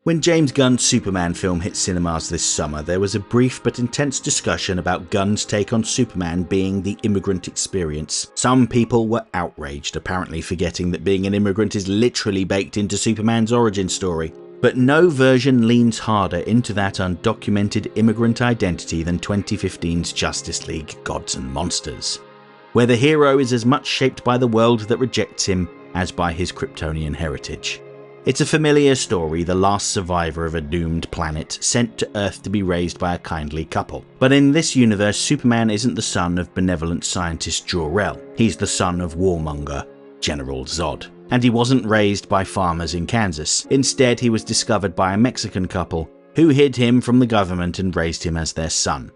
When James Gunn's Superman film hit cinemas this summer, there was a brief but intense discussion about Gunn's take on Superman being the immigrant experience. Some people were outraged, apparently forgetting that being an immigrant is literally baked into Superman's origin story. But no version leans harder into that undocumented immigrant identity than 2015's Justice League Gods and Monsters, where the hero is as much shaped by the world that rejects him as by his Kryptonian heritage. It's a familiar story, the last survivor of a doomed planet sent to Earth to be raised by a kindly couple. But in this universe, Superman isn't the son of benevolent scientist Jor-El. He's the son of warmonger General Zod. And he wasn't raised by farmers in Kansas. Instead, he was discovered by a Mexican couple who hid him from the government and raised him as their son.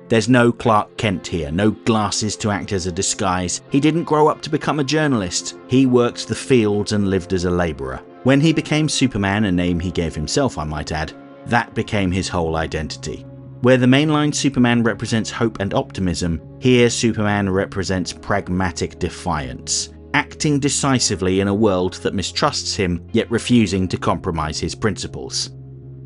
There's no Clark Kent here, no glasses to act as a disguise. He didn't grow up to become a journalist. He worked the fields and lived as a labourer. When he became Superman, a name he gave himself I might add, that became his whole identity. Where the mainline Superman represents hope and optimism, here Superman represents pragmatic defiance, acting decisively in a world that mistrusts him, yet refusing to compromise his principles.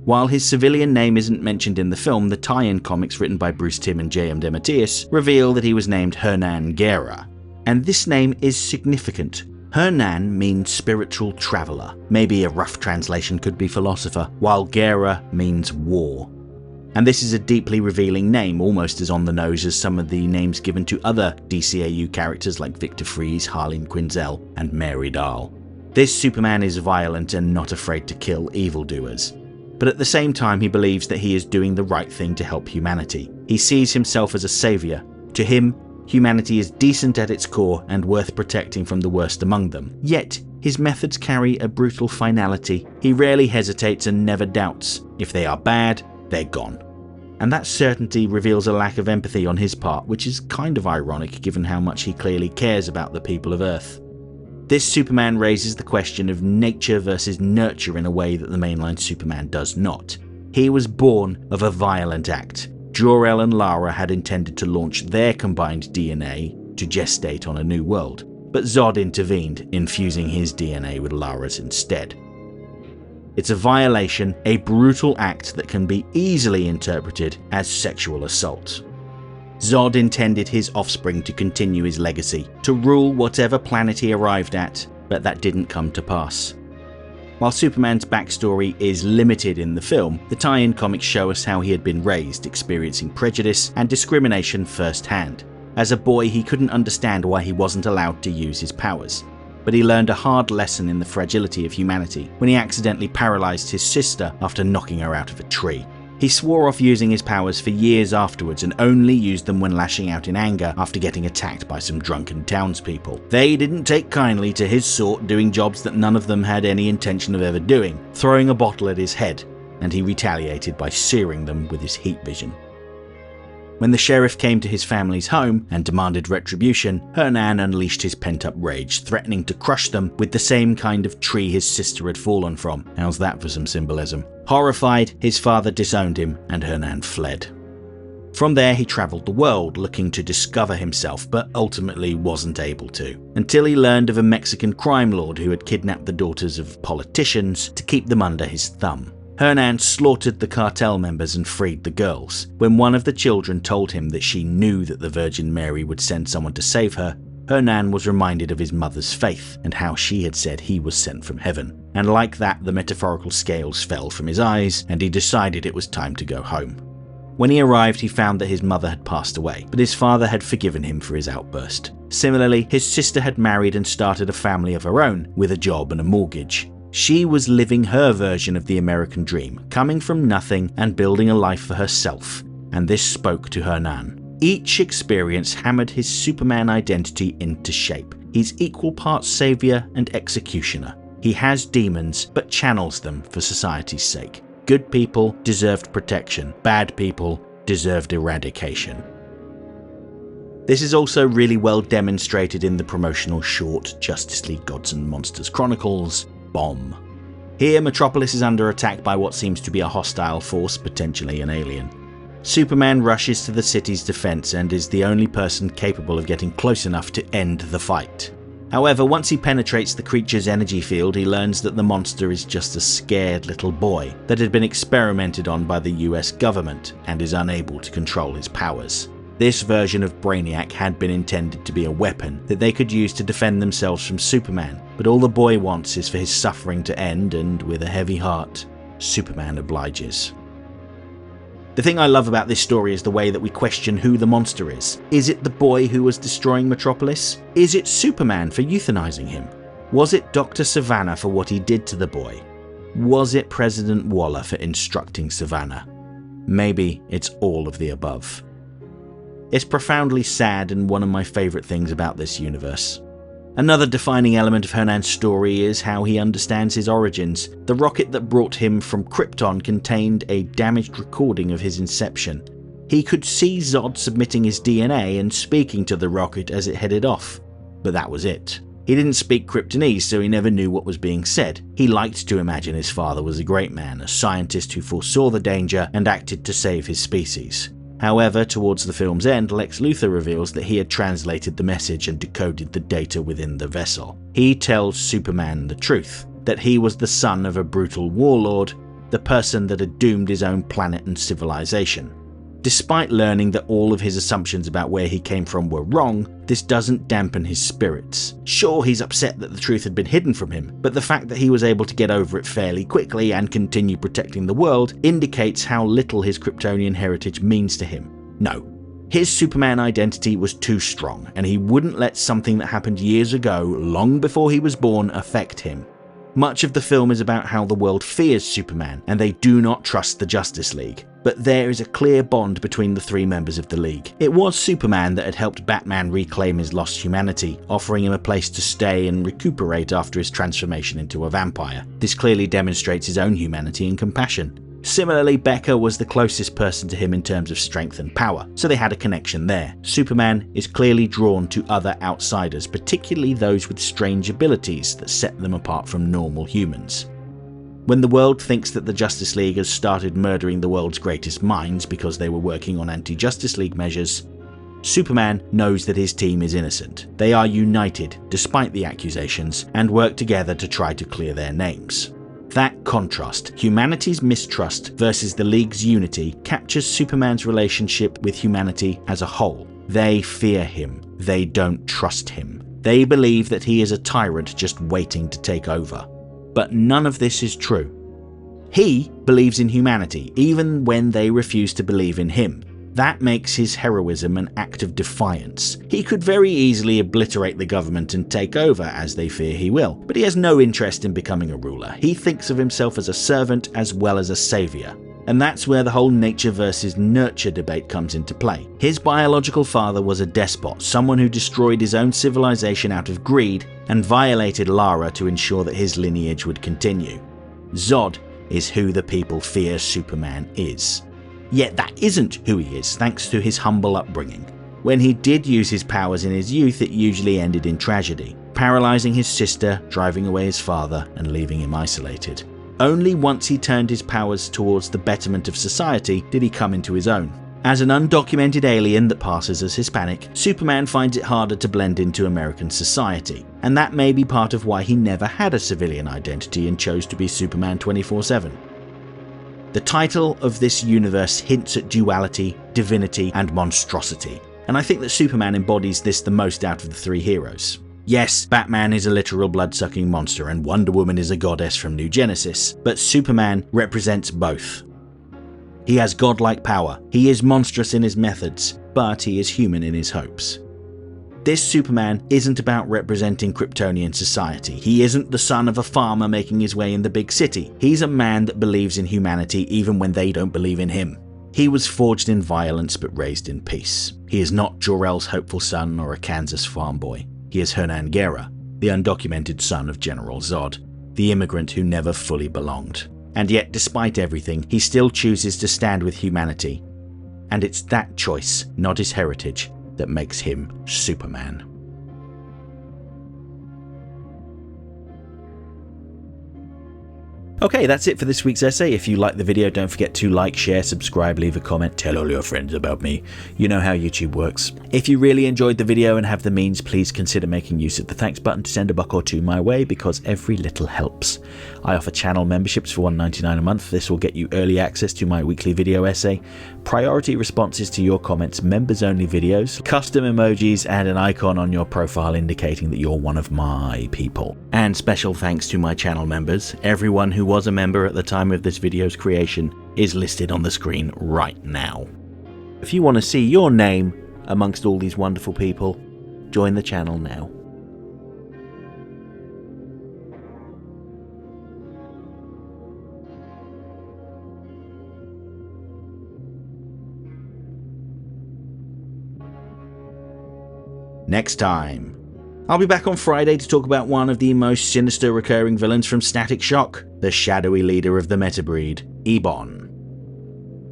While his civilian name isn't mentioned in the film, the tie-in comics written by Bruce Timm and J.M. DeMatteis reveal that he was named Hernán Guerra. And this name is significant. Hernán means spiritual traveller. Maybe a rough translation could be philosopher, while Guerra means war. And this is a deeply revealing name, almost as on the nose as some of the names given to other DCAU characters like Victor Fries, Harleen Quinzel, and Mary Dahl. This Superman is violent and not afraid to kill evildoers. But at the same time, he believes that he is doing the right thing to help humanity. He sees himself as a saviour. To him, humanity is decent at its core and worth protecting from the worst among them. Yet, his methods carry a brutal finality. He rarely hesitates and never doubts. If they are bad, they're gone. And that certainty reveals a lack of empathy on his part, which is kind of ironic given how much he clearly cares about the people of Earth. This Superman raises the question of nature versus nurture in a way that the mainline Superman does not. He was born of a violent act. Jor-El and Lara had intended to launch their combined DNA to gestate on a new world, but Zod intervened, infusing his DNA with Lara's instead. It's a violation, a brutal act that can be easily interpreted as sexual assault. Zod intended his offspring to continue his legacy, to rule whatever planet he arrived at, but that didn't come to pass. While Superman's backstory is limited in the film, the tie-in comics show us how he had been raised, experiencing prejudice and discrimination firsthand. As a boy, he couldn't understand why he wasn't allowed to use his powers. But he learned a hard lesson in the fragility of humanity when he accidentally paralysed his sister after knocking her out of a tree. He swore off using his powers for years afterwards and only used them when lashing out in anger after getting attacked by some drunken townspeople. They didn't take kindly to his sort doing jobs that none of them had any intention of ever doing, throwing a bottle at his head, and he retaliated by searing them with his heat vision. When the sheriff came to his family's home and demanded retribution, Hernán unleashed his pent-up rage, threatening to crush them with the same kind of tree his sister had fallen from. How's that for some symbolism? Horrified, his father disowned him and Hernán fled. From there he travelled the world looking to discover himself, but ultimately wasn't able to, until he learned of a Mexican crime lord who had kidnapped the daughters of politicians to keep them under his thumb. Hernán slaughtered the cartel members and freed the girls. When one of the children told him that she knew that the Virgin Mary would send someone to save her, Hernán was reminded of his mother's faith and how she had said he was sent from heaven. And like that, the metaphorical scales fell from his eyes and he decided it was time to go home. When he arrived, he found that his mother had passed away, but his father had forgiven him for his outburst. Similarly, his sister had married and started a family of her own with a job and a mortgage. She was living her version of the American dream, coming from nothing and building a life for herself, and this spoke to Hernán. Each experience hammered his Superman identity into shape. He's equal parts savior and executioner. He has demons, but channels them for society's sake. Good people deserved protection, bad people deserved eradication. This is also really well demonstrated in the promotional short Justice League Gods and Monsters Chronicles, Bomb. Here, Metropolis is under attack by what seems to be a hostile force, potentially an alien. Superman rushes to the city's defense and is the only person capable of getting close enough to end the fight. However, once he penetrates the creature's energy field, he learns that the monster is just a scared little boy that had been experimented on by the US government and is unable to control his powers. This version of Brainiac had been intended to be a weapon that they could use to defend themselves from Superman, but all the boy wants is for his suffering to end, and with a heavy heart, Superman obliges. The thing I love about this story is the way that we question who the monster is. Is it the boy who was destroying Metropolis? Is it Superman for euthanizing him? Was it Dr. Savannah for what he did to the boy? Was it President Waller for instructing Savannah? Maybe it's all of the above. It's profoundly sad and one of my favourite things about this universe. Another defining element of Hernán's story is how he understands his origins. The rocket that brought him from Krypton contained a damaged recording of his inception. He could see Zod submitting his DNA and speaking to the rocket as it headed off, but that was it. He didn't speak Kryptonese, so he never knew what was being said. He liked to imagine his father was a great man, a scientist who foresaw the danger and acted to save his species. However, towards the film's end, Lex Luthor reveals that he had translated the message and decoded the data within the vessel. He tells Superman the truth, that he was the son of a brutal warlord, the person that had doomed his own planet and civilization. Despite learning that all of his assumptions about where he came from were wrong, this doesn't dampen his spirits. Sure, he's upset that the truth had been hidden from him, but the fact that he was able to get over it fairly quickly and continue protecting the world indicates how little his Kryptonian heritage means to him. No, his Superman identity was too strong, and he wouldn't let something that happened years ago, long before he was born, affect him. Much of the film is about how the world fears Superman, and they do not trust the Justice League. But there is a clear bond between the three members of the League. It was Superman that had helped Batman reclaim his lost humanity, offering him a place to stay and recuperate after his transformation into a vampire. This clearly demonstrates his own humanity and compassion. Similarly, Becca was the closest person to him in terms of strength and power, so they had a connection there. Superman is clearly drawn to other outsiders, particularly those with strange abilities that set them apart from normal humans. When the world thinks that the Justice League has started murdering the world's greatest minds because they were working on anti-Justice League measures, Superman knows that his team is innocent. They are united, despite the accusations, and work together to try to clear their names. That contrast, humanity's mistrust versus the League's unity, captures Superman's relationship with humanity as a whole. They fear him. They don't trust him. They believe that he is a tyrant just waiting to take over. But none of this is true. He believes in humanity, even when they refuse to believe in him. That makes his heroism an act of defiance. He could very easily obliterate the government and take over, as they fear he will, but he has no interest in becoming a ruler. He thinks of himself as a servant as well as a savior. And that's where the whole nature versus nurture debate comes into play. His biological father was a despot, someone who destroyed his own civilization out of greed and violated Lara to ensure that his lineage would continue. Zod is who the people fear Superman is. Yet that isn't who he is, thanks to his humble upbringing. When he did use his powers in his youth, it usually ended in tragedy, paralyzing his sister, driving away his father, and leaving him isolated. Only once he turned his powers towards the betterment of society did he come into his own. As an undocumented alien that passes as Hispanic, Superman finds it harder to blend into American society, and that may be part of why he never had a civilian identity and chose to be Superman 24/7. The title of this universe hints at duality, divinity, and monstrosity, and I think that Superman embodies this the most out of the three heroes. Yes, Batman is a literal blood-sucking monster and Wonder Woman is a goddess from New Genesis, but Superman represents both. He has godlike power, he is monstrous in his methods, but he is human in his hopes. This Superman isn't about representing Kryptonian society. He isn't the son of a farmer making his way in the big city. He's a man that believes in humanity even when they don't believe in him. He was forged in violence but raised in peace. He is not Jor-El's hopeful son or a Kansas farm boy. He is Hernán Guerra, the undocumented son of General Zod, the immigrant who never fully belonged. And yet, despite everything, he still chooses to stand with humanity. And it's that choice, not his heritage, that makes him Superman. Okay, that's it for this week's essay. If you liked the video, don't forget to like, share, subscribe, leave a comment, tell all your friends about me. You know how YouTube works. If you really enjoyed the video and have the means, please consider making use of the thanks button to send a buck or two my way, because every little helps. I offer channel memberships for $1.99 a month. This will get you early access to my weekly video essay, priority responses to your comments, members-only videos, custom emojis, and an icon on your profile indicating that you're one of my people. And special thanks to my channel members. Everyone who was a member at the time of this video's creation is listed on the screen right now. If you want to see your name amongst all these wonderful people, join the channel now. Next time, I'll be back on Friday to talk about one of the most sinister recurring villains from Static Shock, the shadowy leader of the Metabreed, Ebon.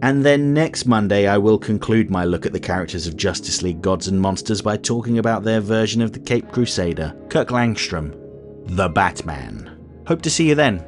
And then next Monday I will conclude my look at the characters of Justice League Gods and Monsters by talking about their version of the Caped Crusader, Kirk Langstrom, the Batman. Hope to see you then.